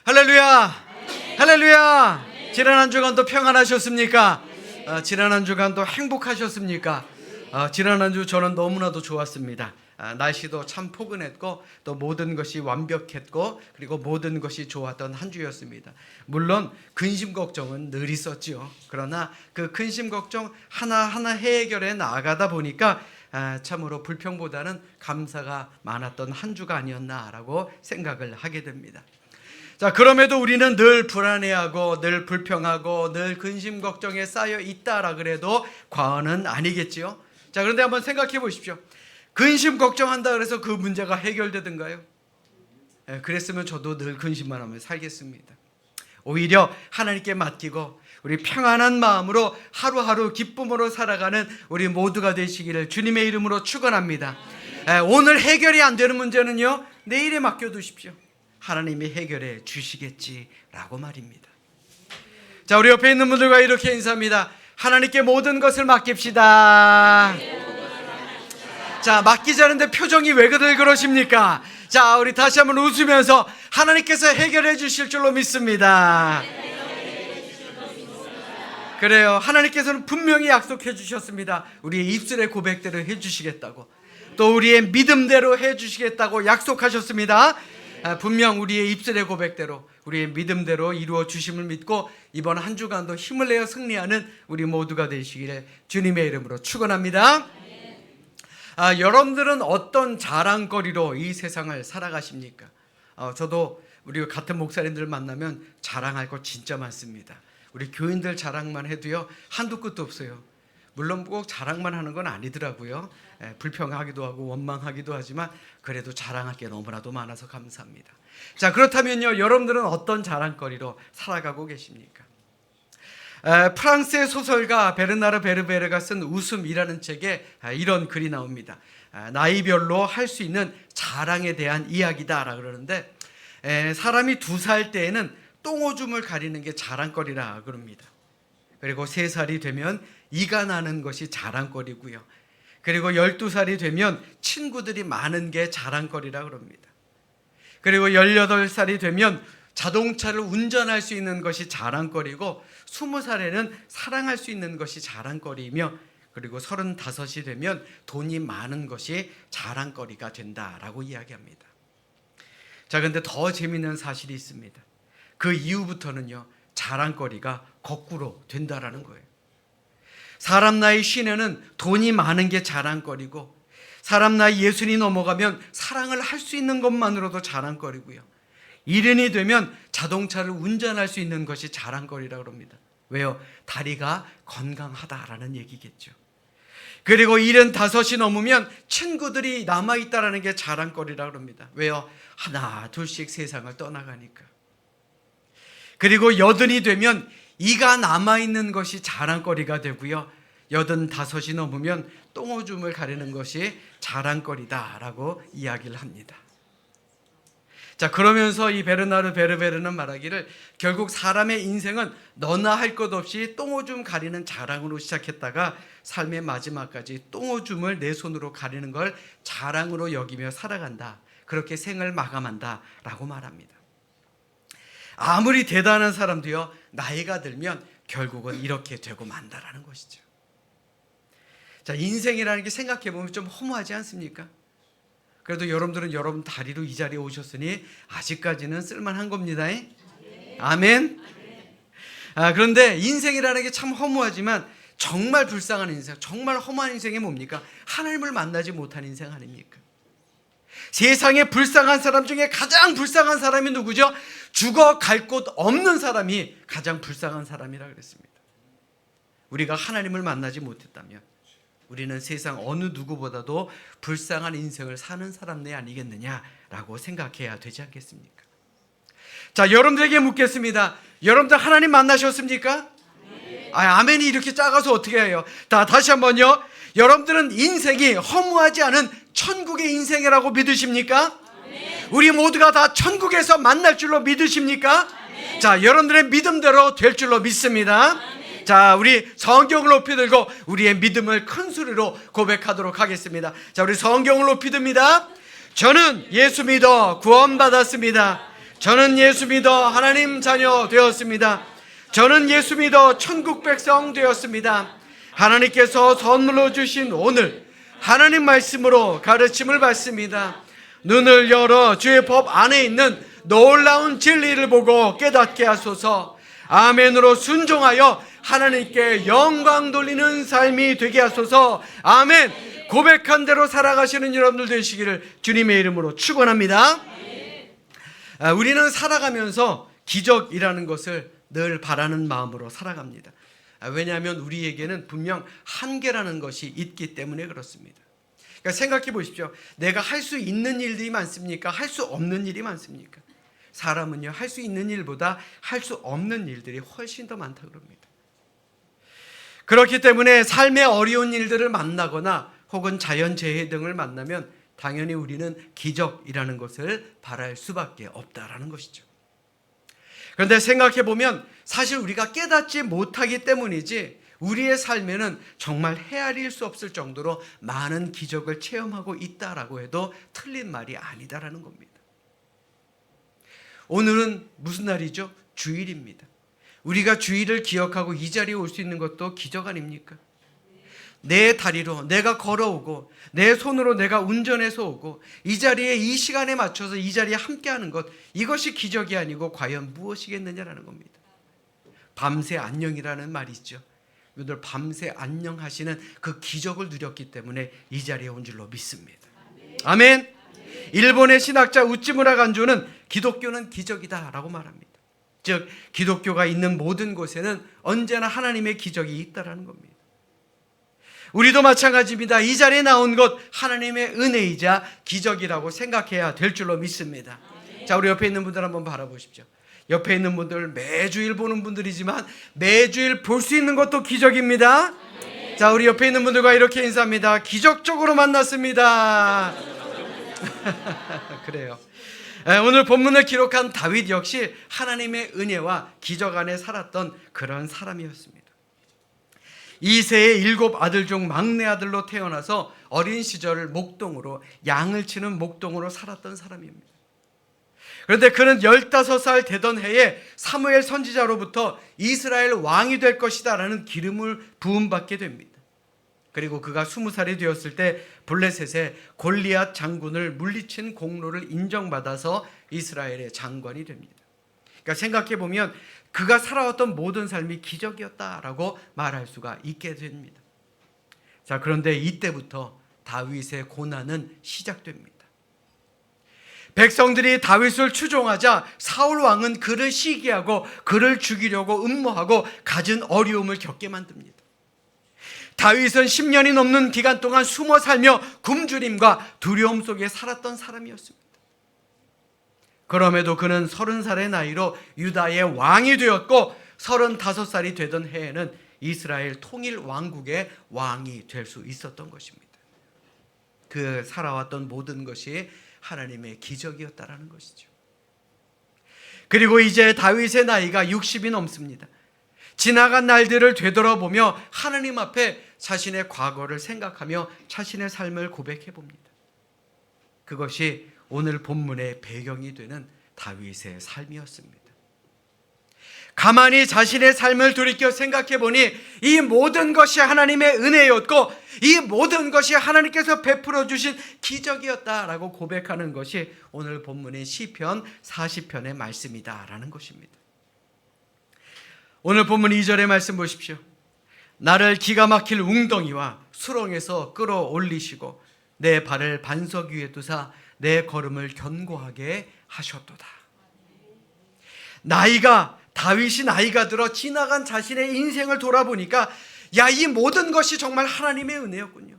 할렐루야! 할렐루야! 지난 한 주간도 평안하셨습니까? 지난 한 주간도 행복하셨습니까? 지난 한 주 저는 너무나도 좋았습니다. 날씨도 참 포근했고 또 모든 것이 완벽했고 그리고 모든 것이 좋았던 한 주였습니다. 물론 근심 걱정은 늘 있었지요. 그러나 그 근심 걱정 하나하나 해결해 나가다 보니까 참으로 불평보다는 감사가 많았던 한 주가 아니었나라고 생각을 하게 됩니다. 자, 그럼에도 우리는 늘 불안해하고 늘 불평하고 늘 근심 걱정에 쌓여 있다라 그래도 과언은 아니겠지요. 자, 그런데 한번 생각해 보십시오. 근심 걱정한다 그래서 그 문제가 해결되던가요? 그랬으면 저도 늘 근심만 하며 살겠습니다. 오히려 하나님께 맡기고 우리 평안한 마음으로 하루하루 기쁨으로 살아가는 우리 모두가 되시기를 주님의 이름으로 축원합니다. 오늘 해결이 안 되는 문제는요, 내일에 맡겨두십시오. 하나님이 해결해 주시겠지라고 말입니다. 자, 우리 옆에 있는 분들과 이렇게 인사합니다. 하나님께 모든 것을 맡깁시다. 자, 맡기자는데 표정이 왜 그러십니까? 자, 우리 다시 한번 웃으면서 하나님께서 해결해 주실 줄로 믿습니다. 그래요. 하나님께서는 분명히 약속해 주셨습니다. 우리의 입술의 고백대로 해 주시겠다고, 또 우리의 믿음대로 해 주시겠다고 약속하셨습니다. 분명 우리의 입술의 고백대로 우리의 믿음대로 이루어 주심을 믿고 이번 한 주간도 힘을 내어 승리하는 우리 모두가 되시기를 주님의 이름으로 축원합니다. 여러분들은 어떤 자랑거리로 이 세상을 살아가십니까? 저도 우리 같은 목사님들 만나면 자랑할 거 진짜 많습니다. 우리 교인들 자랑만 해도요, 한두 끝도 없어요. 물론 꼭 자랑만 하는 건 아니더라고요. 불평하기도 하고 원망하기도 하지만 그래도 자랑할 게 너무나도 많아서 감사합니다. 자, 그렇다면요, 여러분들은 어떤 자랑거리로 살아가고 계십니까? 프랑스의 소설가 베르나르 베르베르가 쓴 웃음이라는 책에 이런 글이 나옵니다. 나이별로 할 수 있는 자랑에 대한 이야기다라 그러는데, 사람이 2살 때에는 똥오줌을 가리는 게 자랑거리라 그럽니다. 그리고 3살이 되면 이가 나는 것이 자랑거리고요. 그리고 12살이 되면 친구들이 많은 게 자랑거리라 그럽니다. 그리고 18살이 되면 자동차를 운전할 수 있는 것이 자랑거리고 20살에는 사랑할 수 있는 것이 자랑거리이며, 그리고 35이 되면 돈이 많은 것이 자랑거리가 된다라고 이야기합니다. 자, 근데 더 재미있는 사실이 있습니다. 그 이후부터는요, 자랑거리가 거꾸로 된다라는 거예요. 사람 나이 50에는 돈이 많은 게 자랑거리고, 사람 나이 60이 넘어가면 사랑을 할 수 있는 것만으로도 자랑거리고요, 70이 되면 자동차를 운전할 수 있는 것이 자랑거리라고 합니다. 왜요? 다리가 건강하다라는 얘기겠죠. 그리고 75이 넘으면 친구들이 남아있다라는 게 자랑거리라고 합니다. 왜요? 하나 둘씩 세상을 떠나가니까. 그리고 80이 되면 이가 남아있는 것이 자랑거리가 되고요, 85이 넘으면 똥오줌을 가리는 것이 자랑거리다라고 이야기를 합니다. 자, 그러면서 이 베르나르 베르베르는 말하기를 결국 사람의 인생은 너나 할 것 없이 똥오줌 가리는 자랑으로 시작했다가 삶의 마지막까지 똥오줌을 내 손으로 가리는 걸 자랑으로 여기며 살아간다, 그렇게 생을 마감한다라고 말합니다. 아무리 대단한 사람도요, 나이가 들면 결국은 이렇게 되고 만다라는 것이죠. 자, 인생이라는 게 생각해보면 좀 허무하지 않습니까? 그래도 여러분들은 여러분 다리로 이 자리에 오셨으니 아직까지는 쓸만한 겁니다. 아멘. 그런데 인생이라는 게 참 허무하지만 정말 불쌍한 인생, 정말 험한 인생이 뭡니까? 하나님을 만나지 못한 인생 아닙니까? 세상에 불쌍한 사람 중에 가장 불쌍한 사람이 누구죠? 죽어갈 곳 없는 사람이 가장 불쌍한 사람이라 그랬습니다. 우리가 하나님을 만나지 못했다면 우리는 세상 어느 누구보다도 불쌍한 인생을 사는 사람네 아니겠느냐라고 생각해야 되지 않겠습니까? 자, 여러분들에게 묻겠습니다. 여러분들 하나님 만나셨습니까? 아멘이 이렇게 작아서 어떻게 해요? 다시 한번요. 여러분들은 인생이 허무하지 않은 천국의 인생이라고 믿으십니까? 우리 모두가 다 천국에서 만날 줄로 믿으십니까? 자, 여러분들의 믿음대로 될 줄로 믿습니다. 자, 우리 성경을 높이 들고 우리의 믿음을 큰 소리로 고백하도록 하겠습니다. 자, 우리 성경을 높이 듭니다. 저는 예수 믿어 구원받았습니다. 저는 예수 믿어 하나님 자녀 되었습니다. 저는 예수 믿어 천국 백성 되었습니다. 하나님께서 선물로 주신 오늘 하나님 말씀으로 가르침을 받습니다. 눈을 열어 주의 법 안에 있는 놀라운 진리를 보고 깨닫게 하소서. 아멘으로 순종하여 하나님께 영광 돌리는 삶이 되게 하소서. 아멘. 고백한 대로 살아가시는 여러분들 되시기를 주님의 이름으로 축원합니다. 우리는 살아가면서 기적이라는 것을 늘 바라는 마음으로 살아갑니다. 왜냐하면 우리에게는 분명 한계라는 것이 있기 때문에 그렇습니다. 그러니까 생각해 보십시오. 내가 할 수 있는 일들이 많습니까? 할 수 없는 일이 많습니까? 사람은요, 할 수 있는 일보다 할 수 없는 일들이 훨씬 더 많다 그럽니다. 그렇기 때문에 삶의 어려운 일들을 만나거나 혹은 자연재해 등을 만나면 당연히 우리는 기적이라는 것을 바랄 수밖에 없다라는 것이죠. 그런데 생각해 보면 사실 우리가 깨닫지 못하기 때문이지 우리의 삶에는 정말 헤아릴 수 없을 정도로 많은 기적을 체험하고 있다라고 해도 틀린 말이 아니다라는 겁니다. 오늘은 무슨 날이죠? 주일입니다. 우리가 주일을 기억하고 이 자리에 올 수 있는 것도 기적 아닙니까? 내 다리로 내가 걸어오고 내 손으로 내가 운전해서 오고 이 자리에 이 시간에 맞춰서 이 자리에 함께하는 것, 이것이 기적이 아니고 과연 무엇이겠느냐라는 겁니다. 밤새 안녕이라는 말이 있죠. 여러분들 밤새 안녕하시는 그 기적을 누렸기 때문에 이 자리에 온 줄로 믿습니다. 아멘. 일본의 신학자 우찌무라 간조는 기독교는 기적이다라고 말합니다. 즉 기독교가 있는 모든 곳에는 언제나 하나님의 기적이 있다라는 겁니다. 우리도 마찬가지입니다. 이 자리에 나온 것 하나님의 은혜이자 기적이라고 생각해야 될 줄로 믿습니다. 자, 우리 옆에 있는 분들 한번 바라보십시오. 옆에 있는 분들 매주일 보는 분들이지만 매주일 볼 수 있는 것도 기적입니다. 자, 우리 옆에 있는 분들과 이렇게 인사합니다. 기적적으로 만났습니다. 그래요. 오늘 본문을 기록한 다윗 역시 하나님의 은혜와 기적 안에 살았던 그런 사람이었습니다. 이새의 7 아들 중 막내 아들로 태어나서 어린 시절을 목동으로, 양을 치는 목동으로 살았던 사람입니다. 그런데 그는 15살 되던 해에 사무엘 선지자로부터 이스라엘 왕이 될 것이다 라는 기름을 부음받게 됩니다. 그리고 그가 20살이 되었을 때 블레셋의 골리앗 장군을 물리친 공로를 인정받아서 이스라엘의 장관이 됩니다. 그러니까 생각해보면 그가 살아왔던 모든 삶이 기적이었다라고 말할 수가 있게 됩니다. 자, 그런데 이때부터 다윗의 고난은 시작됩니다. 백성들이 다윗을 추종하자 사울 왕은 그를 시기하고 그를 죽이려고 음모하고 갖은 어려움을 겪게 만듭니다. 다윗은 10년이 넘는 기간 동안 숨어 살며 굶주림과 두려움 속에 살았던 사람이었습니다. 그럼에도 그는 30살의 나이로 유다의 왕이 되었고 35살이 되던 해에는 이스라엘 통일 왕국의 왕이 될 수 있었던 것입니다. 그 살아왔던 모든 것이 하나님의 기적이었다라는 것이죠. 그리고 이제 다윗의 나이가 60이 넘습니다. 지나간 날들을 되돌아보며 하나님 앞에 자신의 과거를 생각하며 자신의 삶을 고백해 봅니다. 그것이 오늘 본문의 배경이 되는 다윗의 삶이었습니다. 가만히 자신의 삶을 돌이켜 생각해 보니 이 모든 것이 하나님의 은혜였고 이 모든 것이 하나님께서 베풀어 주신 기적이었다라고 고백하는 것이 오늘 본문인 시편 40편의 말씀이다라는 것입니다. 오늘 본문 2절의 말씀 보십시오. 나를 기가 막힐 웅덩이와 수렁에서 끌어올리시고 내 발을 반석 위에 두사 내 걸음을 견고하게 하셨도다. 다윗이 나이가 들어 지나간 자신의 인생을 돌아보니까 이 모든 것이 정말 하나님의 은혜였군요.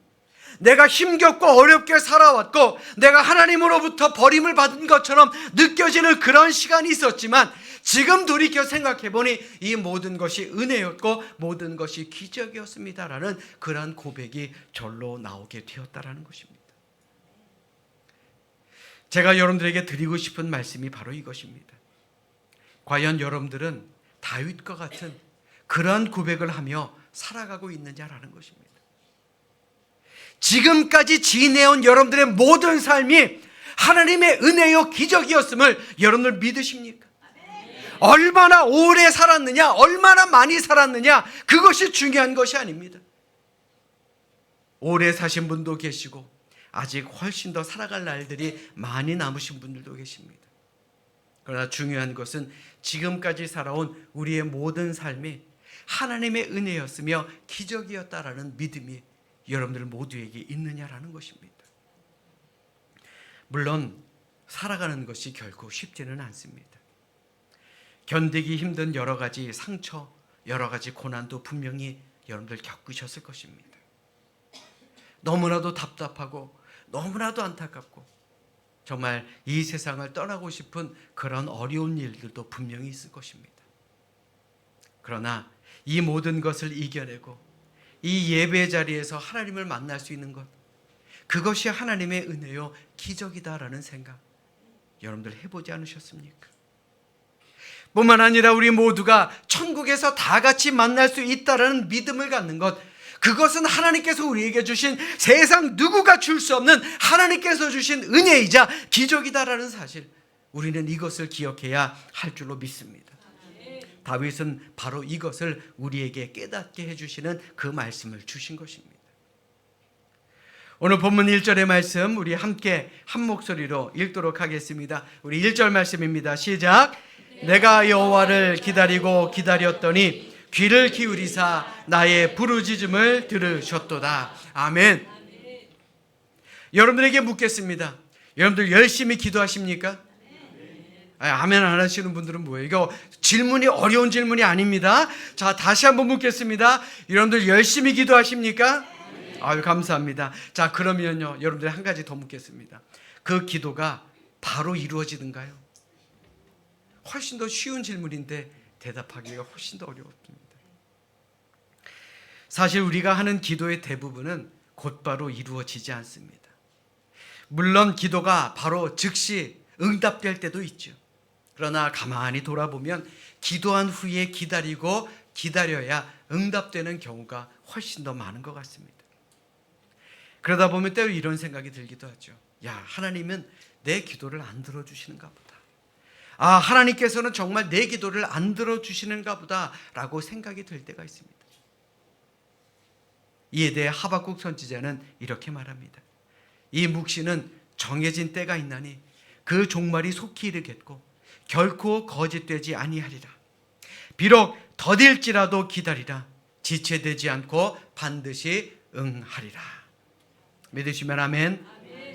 내가 힘겹고 어렵게 살아왔고 내가 하나님으로부터 버림을 받은 것처럼 느껴지는 그런 시간이 있었지만 지금 돌이켜 생각해보니 이 모든 것이 은혜였고 모든 것이 기적이었습니다라는 그런 고백이 절로 나오게 되었다라는 것입니다. 제가 여러분들에게 드리고 싶은 말씀이 바로 이것입니다. 과연 여러분들은 다윗과 같은 그러한 고백을 하며 살아가고 있느냐라는 것입니다. 지금까지 지내온 여러분들의 모든 삶이 하나님의 은혜요 기적이었음을 여러분들 믿으십니까? 얼마나 오래 살았느냐, 얼마나 많이 살았느냐, 그것이 중요한 것이 아닙니다. 오래 사신 분도 계시고 아직 훨씬 더 살아갈 날들이 많이 남으신 분들도 계십니다. 그러나 중요한 것은 지금까지 살아온 우리의 모든 삶이 하나님의 은혜였으며 기적이었다라는 믿음이 여러분들 모두에게 있느냐라는 것입니다. 물론 살아가는 것이 결코 쉽지는 않습니다. 견디기 힘든 여러 가지 상처, 여러 가지 고난도 분명히 여러분들 겪으셨을 것입니다. 너무나도 답답하고 너무나도 안타깝고 정말 이 세상을 떠나고 싶은 그런 어려운 일들도 분명히 있을 것입니다. 그러나 이 모든 것을 이겨내고 이 예배 자리에서 하나님을 만날 수 있는 것, 그것이 하나님의 은혜요 기적이다라는 생각 여러분들 해보지 않으셨습니까? 뿐만 아니라 우리 모두가 천국에서 다 같이 만날 수 있다라는 믿음을 갖는 것, 그것은 하나님께서 우리에게 주신 세상 누구가 줄 수 없는 하나님께서 주신 은혜이자 기적이다라는 사실, 우리는 이것을 기억해야 할 줄로 믿습니다. 다윗은 바로 이것을 우리에게 깨닫게 해주시는 그 말씀을 주신 것입니다. 오늘 본문 1절의 말씀 우리 함께 한 목소리로 읽도록 하겠습니다. 우리 1절 말씀입니다. 시작. 내가 여호와를 기다리고 기다렸더니 귀를 기울이사 나의 부르짖음을 들으셨도다. 아멘. 여러분들에게 묻겠습니다. 여러분들 열심히 기도하십니까? 아멘 안 하시는 분들은 뭐예요? 이거 질문이 어려운 질문이 아닙니다. 자, 다시 한번 묻겠습니다. 여러분들 열심히 기도하십니까? 아유, 감사합니다. 자, 그러면요, 여러분들 한 가지 더 묻겠습니다. 그 기도가 바로 이루어지는가요? 훨씬 더 쉬운 질문인데 대답하기가 훨씬 더 어려웠습니다. 사실 우리가 하는 기도의 대부분은 곧바로 이루어지지 않습니다. 물론 기도가 바로 즉시 응답될 때도 있죠. 그러나 가만히 돌아보면 기도한 후에 기다리고 기다려야 응답되는 경우가 훨씬 더 많은 것 같습니다. 그러다 보면 때로 이런 생각이 들기도 하죠. 야, 하나님은 내 기도를 안 들어주시는가 보다. 아, 하나님께서는 정말 내 기도를 안 들어주시는가 보다 라고 생각이 들 때가 있습니다. 이에 대해 하박국 선지자는 이렇게 말합니다. 이 묵시는 정해진 때가 있나니 그 종말이 속히 이르겠고 결코 거짓되지 아니하리라. 비록 더딜지라도 기다리라. 지체되지 않고 반드시 응하리라. 믿으시면 아멘.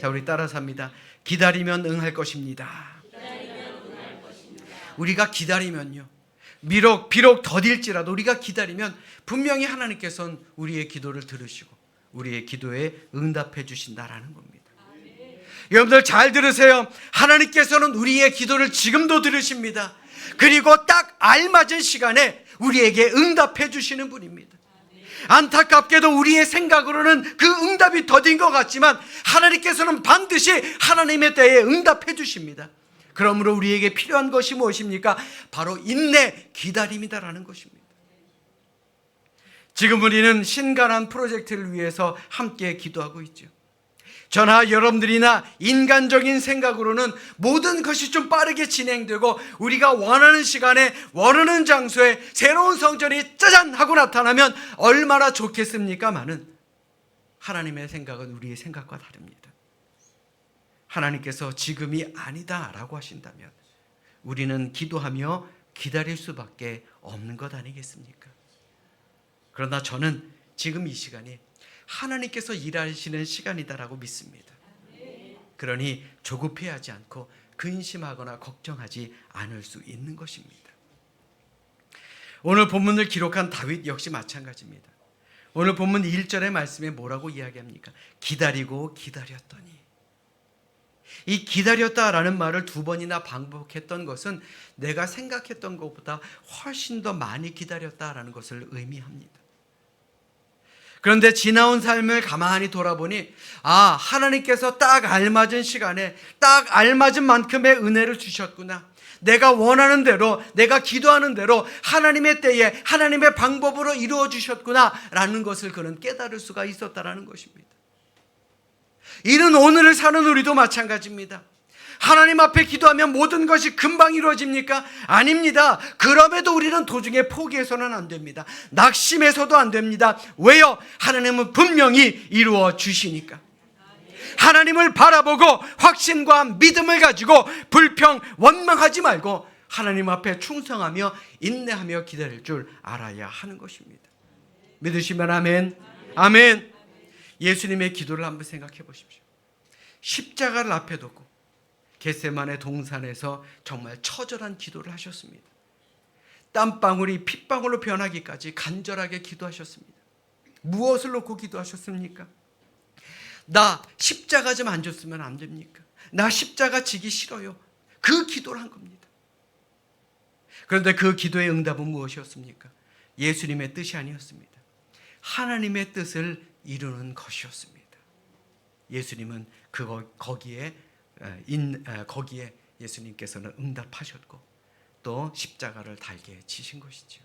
자, 우리 따라서 합니다. 기다리면 응할 것입니다. 우리가 기다리면요, 비록 더딜지라도 우리가 기다리면 분명히 하나님께서는 우리의 기도를 들으시고 우리의 기도에 응답해 주신다라는 겁니다. 여러분들 잘 들으세요. 하나님께서는 우리의 기도를 지금도 들으십니다. 그리고 딱 알맞은 시간에 우리에게 응답해 주시는 분입니다. 안타깝게도 우리의 생각으로는 그 응답이 더딘 것 같지만 하나님께서는 반드시 하나님의 때에 응답해 주십니다. 그러므로 우리에게 필요한 것이 무엇입니까? 바로 인내, 기다림이다라는 것입니다. 지금 우리는 신가난 프로젝트를 위해서 함께 기도하고 있죠. 저나 여러분들이나 인간적인 생각으로는 모든 것이 좀 빠르게 진행되고 우리가 원하는 시간에 원하는 장소에 새로운 성전이 짜잔 하고 나타나면 얼마나 좋겠습니까마는 하나님의 생각은 우리의 생각과 다릅니다. 하나님께서 지금이 아니다라고 하신다면 우리는 기도하며 기다릴 수밖에 없는 것 아니겠습니까? 그러나 저는 지금 이 시간이 하나님께서 일하시는 시간이다라고 믿습니다. 그러니 조급해하지 않고 근심하거나 걱정하지 않을 수 있는 것입니다. 오늘 본문을 기록한 다윗 역시 마찬가지입니다. 오늘 본문 1절의 말씀에 뭐라고 이야기합니까? 기다리고 기다렸더니. 이 기다렸다라는 말을 2번이나 반복했던 것은 내가 생각했던 것보다 훨씬 더 많이 기다렸다라는 것을 의미합니다. 그런데 지나온 삶을 가만히 돌아보니 하나님께서 딱 알맞은 시간에 딱 알맞은 만큼의 은혜를 주셨구나. 내가 원하는 대로, 내가 기도하는 대로 하나님의 때에 하나님의 방법으로 이루어 주셨구나라는 것을 그는 깨달을 수가 있었다라는 것입니다. 이는 오늘을 사는 우리도 마찬가지입니다. 하나님 앞에 기도하면 모든 것이 금방 이루어집니까? 아닙니다. 그럼에도 우리는 도중에 포기해서는 안 됩니다. 낙심해서도 안 됩니다. 왜요? 하나님은 분명히 이루어 주시니까. 하나님을 바라보고 확신과 믿음을 가지고 불평, 원망하지 말고 하나님 앞에 충성하며 인내하며 기다릴 줄 알아야 하는 것입니다. 믿으시면 아멘. 아멘. 예수님의 기도를 한번 생각해 보십시오. 십자가를 앞에 두고 겟세마네 동산에서 정말 처절한 기도를 하셨습니다. 땀방울이 핏방울로 변하기까지 간절하게 기도하셨습니다. 무엇을 놓고 기도하셨습니까? 나 십자가 좀 안 줬으면 안 됩니까? 나 십자가 지기 싫어요. 그 기도를 한 겁니다. 그런데 그 기도의 응답은 무엇이었습니까? 예수님의 뜻이 아니었습니다. 하나님의 뜻을 이루는 것이었습니다. 예수님은 거기에 예수님께서는 응답하셨고 또 십자가를 달게 지신 것이죠.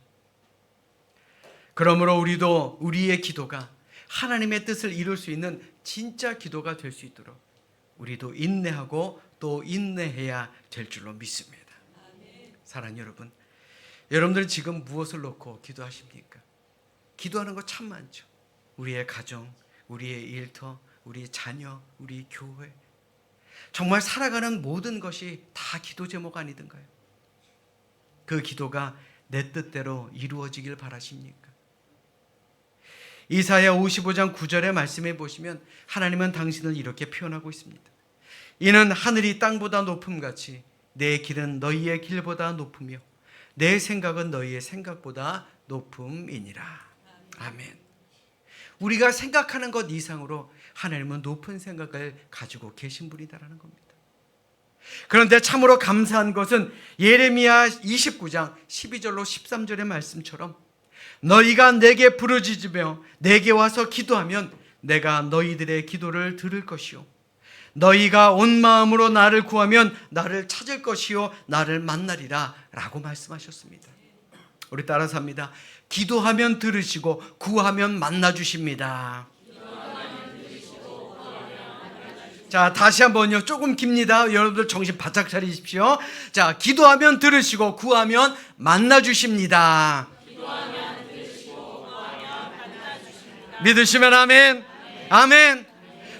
그러므로 우리도 우리의 기도가 하나님의 뜻을 이룰 수 있는 진짜 기도가 될 수 있도록 우리도 인내하고 또 인내해야 될 줄로 믿습니다. 사랑하는 여러분, 여러분들은 지금 무엇을 놓고 기도하십니까? 기도하는 거 참 많죠. 우리의 가정, 우리의 일터, 우리 자녀, 우리 교회, 정말 살아가는 모든 것이 다 기도 제목 아니던가요? 그 기도가 내 뜻대로 이루어지길 바라십니까? 이사야 55장 9절의 말씀에 보시면 하나님은 당신을 이렇게 표현하고 있습니다. 이는 하늘이 땅보다 높음같이 내 길은 너희의 길보다 높으며 내 생각은 너희의 생각보다 높음이니라. 아멘. 우리가 생각하는 것 이상으로 하나님은 높은 생각을 가지고 계신 분이다라는 겁니다. 그런데 참으로 감사한 것은 예레미야 29장 12절로 13절의 말씀처럼 너희가 내게 부르짖으며 내게 와서 기도하면 내가 너희들의 기도를 들을 것이요 너희가 온 마음으로 나를 구하면 나를 찾을 것이요 나를 만나리라 라고 말씀하셨습니다. 우리 따라서 합니다. 기도하면 들으시고 구하면 만나주십니다. 자, 다시 한번요. 조금 깁니다. 여러분들 정신 바짝 차리십시오. 자, 기도하면 들으시고 구하면 만나주십니다. 믿으시면 아멘. 아멘.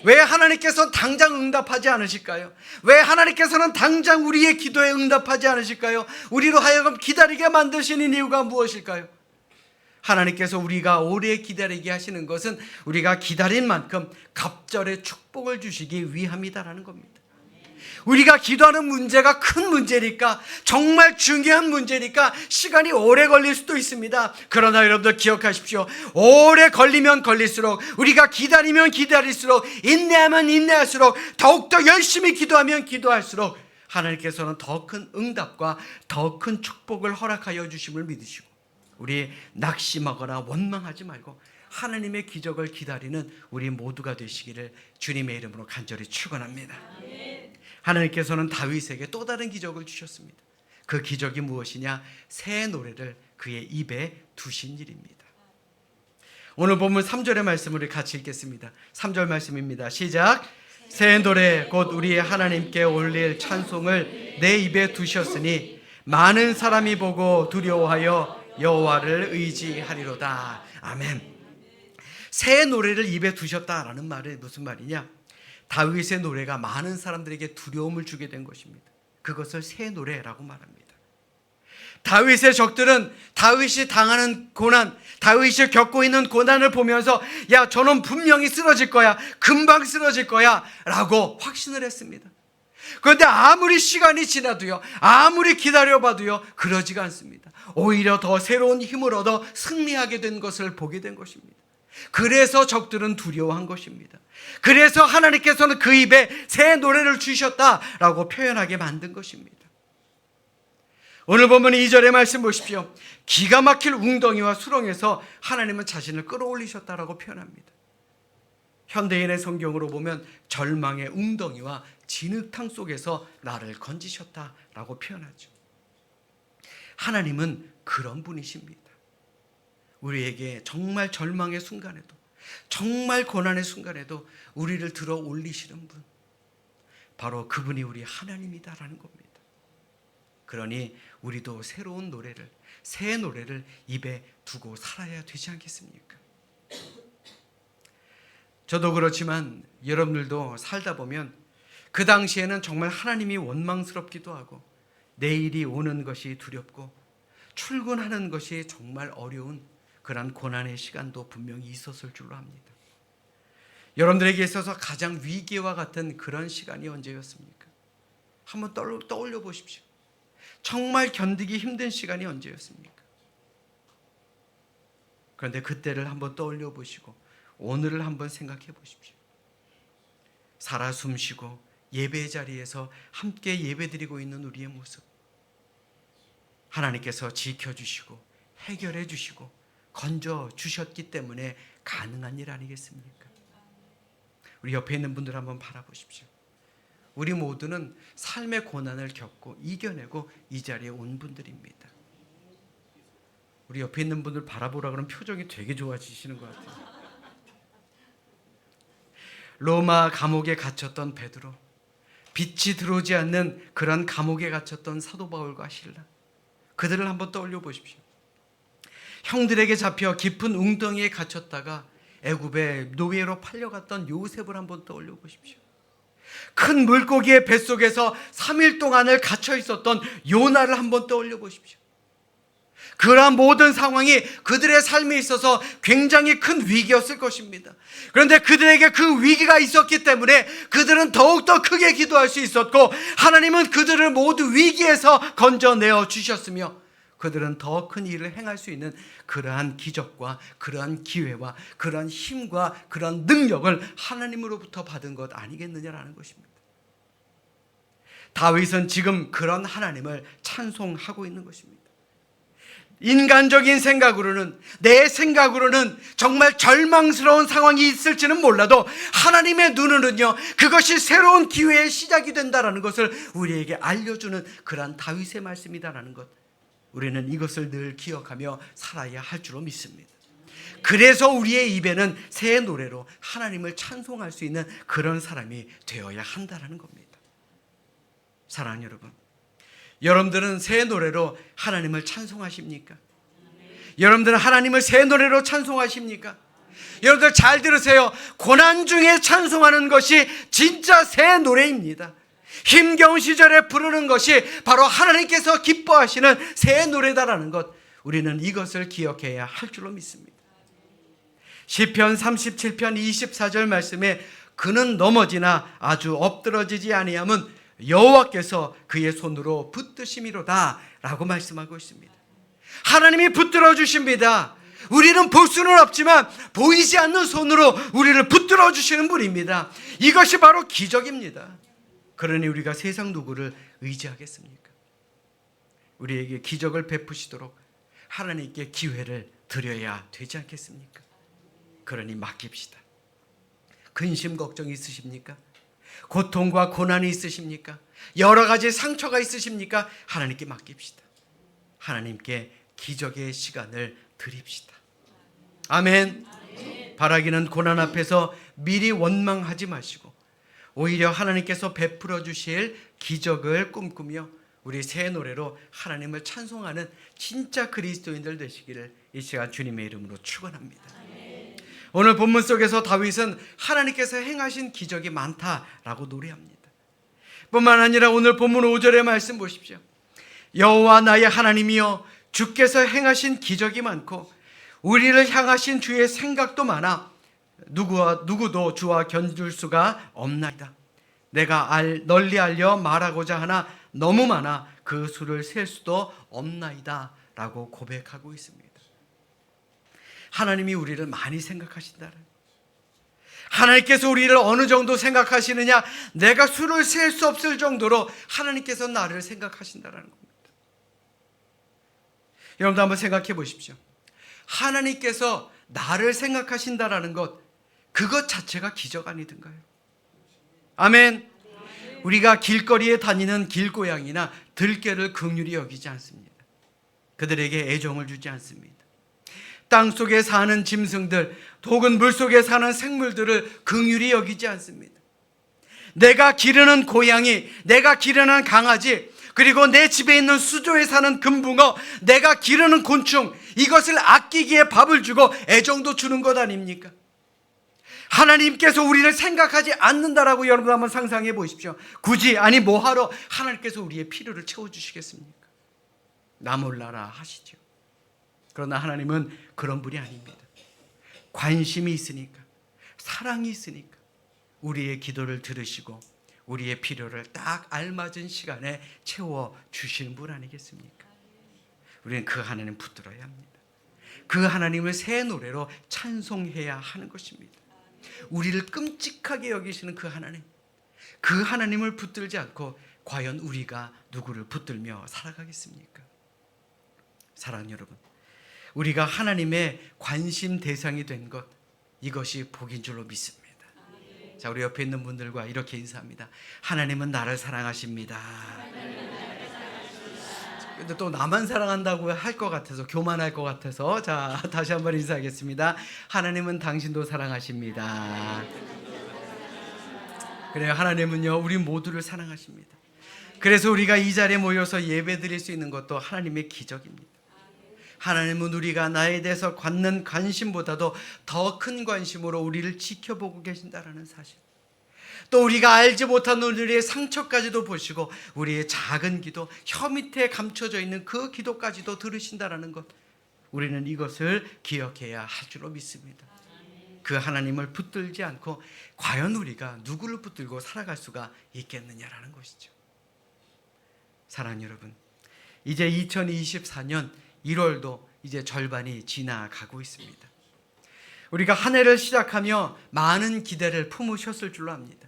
왜 하나님께서 당장 응답하지 않으실까요? 왜 하나님께서는 당장 우리의 기도에 응답하지 않으실까요? 우리로 하여금 기다리게 만드시는 이유가 무엇일까요? 하나님께서 우리가 오래 기다리게 하시는 것은 우리가 기다린 만큼 갑절의 축복을 주시기 위함이다라는 겁니다. 우리가 기도하는 문제가 큰 문제니까, 정말 중요한 문제니까 시간이 오래 걸릴 수도 있습니다. 그러나 여러분들 기억하십시오. 오래 걸리면 걸릴수록, 우리가 기다리면 기다릴수록, 인내하면 인내할수록, 더욱더 열심히 기도하면 기도할수록 하나님께서는 더 큰 응답과 더 큰 축복을 허락하여 주심을 믿으시고, 우리 낙심하거나 원망하지 말고 하나님의 기적을 기다리는 우리 모두가 되시기를 주님의 이름으로 간절히 축원합니다. 하나님께서는 다윗에게 또 다른 기적을 주셨습니다. 그 기적이 무엇이냐? 새 노래를 그의 입에 두신 일입니다. 오늘 본문 3절의 말씀을 같이 읽겠습니다. 3절 말씀입니다. 시작. 새 노래 곧 우리 하나님께 올릴 찬송을 내 입에 두셨으니 많은 사람이 보고 두려워하여 여호와를 의지하리로다. 아멘. 새 노래를 입에 두셨다라는 말은 무슨 말이냐? 다윗의 노래가 많은 사람들에게 두려움을 주게 된 것입니다. 그것을 새 노래라고 말합니다. 다윗의 적들은 다윗이 당하는 고난, 다윗이 겪고 있는 고난을 보면서 야, 저놈 분명히 쓰러질 거야, 금방 쓰러질 거야 라고 확신을 했습니다. 그런데 아무리 시간이 지나도요, 아무리 기다려봐도요, 그러지가 않습니다. 오히려 더 새로운 힘을 얻어 승리하게 된 것을 보게 된 것입니다. 그래서 적들은 두려워한 것입니다. 그래서 하나님께서는 그 입에 새 노래를 주셨다라고 표현하게 만든 것입니다. 오늘 보면 2절의 말씀 보십시오. 기가 막힐 웅덩이와 수렁에서 하나님은 자신을 끌어올리셨다라고 표현합니다. 현대인의 성경으로 보면 절망의 웅덩이와 진흙탕 속에서 나를 건지셨다라고 표현하죠. 하나님은 그런 분이십니다. 우리에게 정말 절망의 순간에도, 정말 고난의 순간에도 우리를 들어 올리시는 분, 바로 그분이 우리 하나님이다라는 겁니다. 그러니 우리도 새로운 노래를, 새 노래를 입에 두고 살아야 되지 않겠습니까? 저도 그렇지만 여러분들도 살다 보면 그 당시에는 정말 하나님이 원망스럽기도 하고, 내일이 오는 것이 두렵고, 출근하는 것이 정말 어려운 그런 고난의 시간도 분명히 있었을 줄로 압니다. 여러분들에게 있어서 가장 위기와 같은 그런 시간이 언제였습니까? 한번 떠올려 보십시오. 정말 견디기 힘든 시간이 언제였습니까? 그런데 그때를 한번 떠올려 보시고 오늘을 한번 생각해 보십시오. 살아 숨쉬고 예배 자리에서 함께 예배드리고 있는 우리의 모습, 하나님께서 지켜주시고 해결해 주시고 건져 주셨기 때문에 가능한 일 아니겠습니까? 우리 옆에 있는 분들 한번 바라보십시오. 우리 모두는 삶의 고난을 겪고 이겨내고 이 자리에 온 분들입니다. 우리 옆에 있는 분들 바라보라 그러면 표정이 되게 좋아지시는 것 같아요. 로마 감옥에 갇혔던 베드로, 빛이 들어오지 않는 그런 감옥에 갇혔던 사도 바울과 실라, 그들을 한번 떠올려 보십시오. 형들에게 잡혀 깊은 웅덩이에 갇혔다가 애굽의 노예로 팔려갔던 요셉을 한번 떠올려 보십시오. 큰 물고기의 뱃속에서 3일 동안을 갇혀 있었던 요나를 한번 떠올려 보십시오. 그러한 모든 상황이 그들의 삶에 있어서 굉장히 큰 위기였을 것입니다. 그런데 그들에게 그 위기가 있었기 때문에 그들은 더욱더 크게 기도할 수 있었고, 하나님은 그들을 모두 위기에서 건져내어 주셨으며, 그들은 더 큰 일을 행할 수 있는 그러한 기적과 그러한 기회와 그러한 힘과 그러한 능력을 하나님으로부터 받은 것 아니겠느냐라는 것입니다. 다윗은 지금 그런 하나님을 찬송하고 있는 것입니다. 인간적인 생각으로는, 내 생각으로는 정말 절망스러운 상황이 있을지는 몰라도 하나님의 눈으로는요, 그것이 새로운 기회의 시작이 된다는 것을 우리에게 알려주는 그러한 다윗의 말씀이다라는 것, 우리는 이것을 늘 기억하며 살아야 할 줄로 믿습니다. 그래서 우리의 입에는 새 노래로 하나님을 찬송할 수 있는 그런 사람이 되어야 한다는 겁니다. 사랑하는 여러분, 여러분들은 새 노래로 하나님을 찬송하십니까? 여러분들은 하나님을 새 노래로 찬송하십니까? 여러분들 잘 들으세요. 고난 중에 찬송하는 것이 진짜 새 노래입니다. 힘겨운 시절에 부르는 것이 바로 하나님께서 기뻐하시는 새 노래다라는 것, 우리는 이것을 기억해야 할 줄로 믿습니다. 시편 37편 24절 말씀에 그는 넘어지나 아주 엎드러지지 아니함은 여호와께서 그의 손으로 붙드심이로다 라고 말씀하고 있습니다. 하나님이 붙들어 주십니다. 우리는 볼 수는 없지만 보이지 않는 손으로 우리를 붙들어 주시는 분입니다. 이것이 바로 기적입니다. 그러니 우리가 세상 누구를 의지하겠습니까? 우리에게 기적을 베푸시도록 하나님께 기회를 드려야 되지 않겠습니까? 그러니 맡깁시다. 근심 걱정 있으십니까? 고통과 고난이 있으십니까? 여러 가지 상처가 있으십니까? 하나님께 맡깁시다. 하나님께 기적의 시간을 드립시다. 아멘. 바라기는 고난 앞에서 미리 원망하지 마시고 오히려 하나님께서 베풀어 주실 기적을 꿈꾸며 우리 새 노래로 하나님을 찬송하는 진짜 그리스도인들 되시기를 이 시간 주님의 이름으로 축원합니다. 오늘 본문 속에서 다윗은 하나님께서 행하신 기적이 많다라고 노래합니다. 뿐만 아니라 오늘 본문 5절의 말씀 보십시오. 여호와 나의 하나님이여, 주께서 행하신 기적이 많고 우리를 향하신 주의 생각도 많아 누구도 주와 견줄 수가 없나이다. 내가 널리 알려 말하고자 하나 너무 많아 그 수를 셀 수도 없나이다 라고 고백하고 있습니다. 하나님이 우리를 많이 생각하신다는, 하나님께서 우리를 어느 정도 생각하시느냐, 내가 수를 셀 수 없을 정도로 하나님께서 나를 생각하신다는 겁니다. 여러분도 한번 생각해 보십시오. 하나님께서 나를 생각하신다라는 것, 그것 자체가 기적 아니든가요? 아멘. 우리가 길거리에 다니는 길고양이나 들개를 긍휼히 여기지 않습니다. 그들에게 애정을 주지 않습니다. 땅 속에 사는 짐승들, 혹은 물 속에 사는 생물들을 긍휼히 여기지 않습니다. 내가 기르는 고양이, 내가 기르는 강아지, 그리고 내 집에 있는 수조에 사는 금붕어, 내가 기르는 곤충, 이것을 아끼기에 밥을 주고 애정도 주는 것 아닙니까? 하나님께서 우리를 생각하지 않는다라고 여러분 한번 상상해 보십시오. 굳이, 아니 뭐하러 하나님께서 우리의 필요를 채워주시겠습니까? 나 몰라라 하시죠. 그러나 하나님은 그런 분이 아닙니다. 관심이 있으니까, 사랑이 있으니까 우리의 기도를 들으시고 우리의 필요를 딱 알맞은 시간에 채워주시는 분 아니겠습니까? 우리는 그 하나님 붙들어야 합니다. 그 하나님을 새 노래로 찬송해야 하는 것입니다. 우리를 끔찍하게 여기시는 그 하나님, 그 하나님을 붙들지 않고 과연 우리가 누구를 붙들며 살아가겠습니까? 사랑하는 여러분, 우리가 하나님의 관심 대상이 된 것, 이것이 복인 줄로 믿습니다. 자, 우리 옆에 있는 분들과 이렇게 인사합니다. 하나님은 나를 사랑하십니다. 근데 또 나만 사랑한다고 할 것 같아서, 교만할 것 같아서, 자, 다시 한번 인사하겠습니다. 하나님은 당신도 사랑하십니다. 그래요, 하나님은요 우리 모두를 사랑하십니다. 그래서 우리가 이 자리에 모여서 예배 드릴 수 있는 것도 하나님의 기적입니다. 하나님은 우리가 나에 대해서 갖는 관심보다도 더 큰 관심으로 우리를 지켜보고 계신다라는 사실, 또 우리가 알지 못한 우리의 상처까지도 보시고 우리의 작은 기도, 혀 밑에 감춰져 있는 그 기도까지도 들으신다라는 것, 우리는 이것을 기억해야 할 줄로 믿습니다. 그 하나님을 붙들지 않고 과연 우리가 누구를 붙들고 살아갈 수가 있겠느냐라는 것이죠. 사랑하는 여러분, 이제 2024년 1월도 이제 절반이 지나가고 있습니다. 우리가 한 해를 시작하며 많은 기대를 품으셨을 줄로 압니다.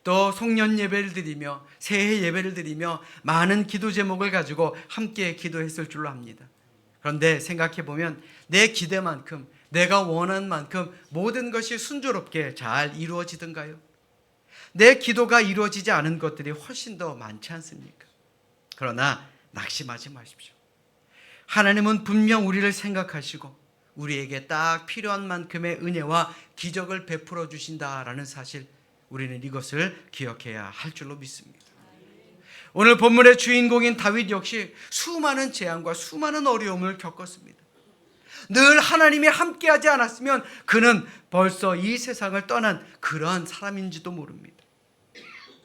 또 송년 예배를 드리며 새해 예배를 드리며 많은 기도 제목을 가지고 함께 기도했을 줄로 압니다. 그런데 생각해 보면 내 기대만큼, 내가 원하는 만큼 모든 것이 순조롭게 잘 이루어지던가요? 내 기도가 이루어지지 않은 것들이 훨씬 더 많지 않습니까? 그러나 낙심하지 마십시오. 하나님은 분명 우리를 생각하시고 우리에게 딱 필요한 만큼의 은혜와 기적을 베풀어 주신다라는 사실, 우리는 이것을 기억해야 할 줄로 믿습니다. 오늘 본문의 주인공인 다윗 역시 수많은 재앙과 수많은 어려움을 겪었습니다. 늘 하나님이 함께하지 않았으면 그는 벌써 이 세상을 떠난 그러한 사람인지도 모릅니다.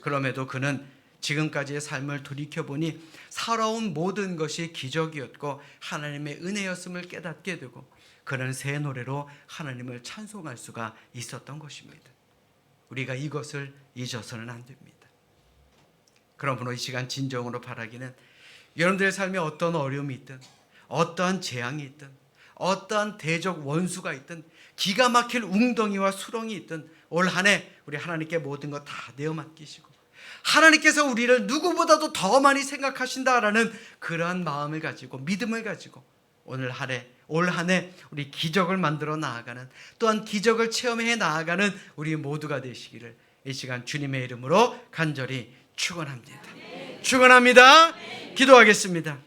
그럼에도 그는 지금까지의 삶을 돌이켜보니 살아온 모든 것이 기적이었고 하나님의 은혜였음을 깨닫게 되고, 그는 새 노래로 하나님을 찬송할 수가 있었던 것입니다. 우리가 이것을 잊어서는 안 됩니다. 그러므로 이 시간 진정으로 바라기는, 여러분들의 삶에 어떤 어려움이 있든, 어떠한 재앙이 있든, 어떠한 대적 원수가 있든, 기가 막힐 웅덩이와 수렁이 있든, 올 한 해 우리 하나님께 모든 것 다 내어 맡기시고 하나님께서 우리를 누구보다도 더 많이 생각하신다라는 그러한 마음을 가지고, 믿음을 가지고 올 한 해 우리 기적을 만들어 나아가는, 또한 기적을 체험해 나아가는 우리 모두가 되시기를 이 시간 주님의 이름으로 간절히 축원합니다. 축원합니다. 기도하겠습니다.